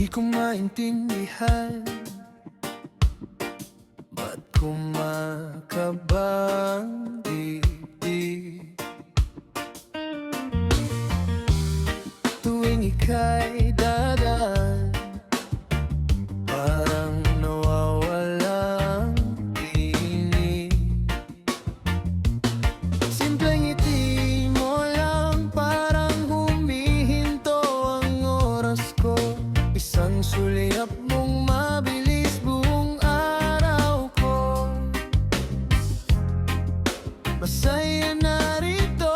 Di ko maintindihan ba't kumakabang dibdib tuwing ika'y dadaan. Parang nawawalang tinig. Simpleng ngiti mo lang, parang humihinto ang oras ko. Isang sulyap mong mabilis buong araw ko. Masaya na rito.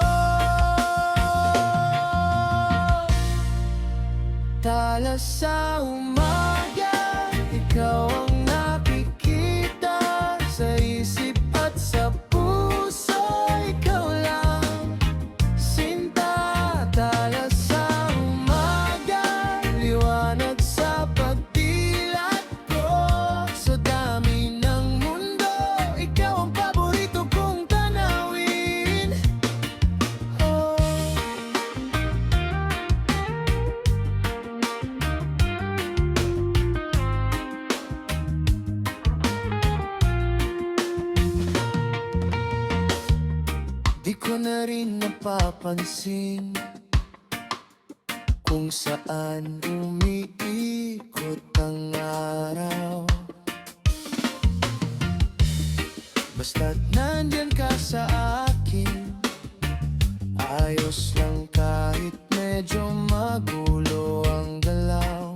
Tala sa umaga, ikaw ang nakikita sa isip at sa puso, ikaw lang, sinta. Tala sa umaga, liwanag sa pagdilat ko. Sa dami ng mundo, ikaw ang paborito kong tanawin. Oh. Di ko na rin napapansin kung saan umiikot ang araw. Basta't nandyan ka sa akin, ayos lang kahit medyo magulo ang galaw.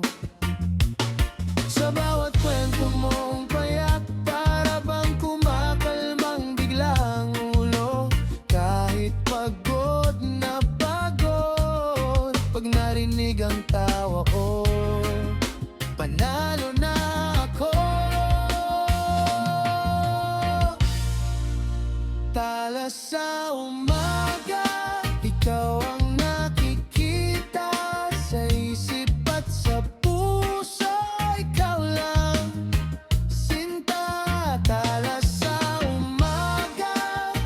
Sa bawat kwento mong payak, para bang kumakalmang bigla ang ulo. Kahit pagod na pagod, pag narinig ang tawa ko, panalo na ako. Tala sa umaga, ikaw ang nakikita sa isip at sa puso, ikaw lang, sinta. Tala sa umaga,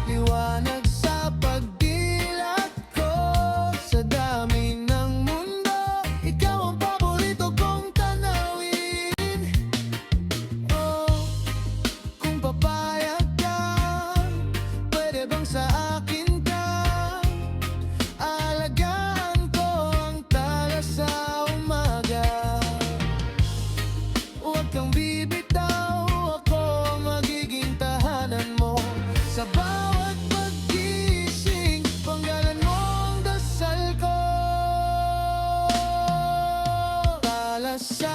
liwanag sa pagdilat ko. Sa dami ng mundo, ikaw ang paborito kong tanawin. Oh, kung papayag ka, pwede bang sa akin ka? Alagaan ko ang tala sa umaga. Huwag kang bibitaw, ako ang magiging tahanan mo. Sa bawat paggising, panggalan mo ang dasal ko. Tala sa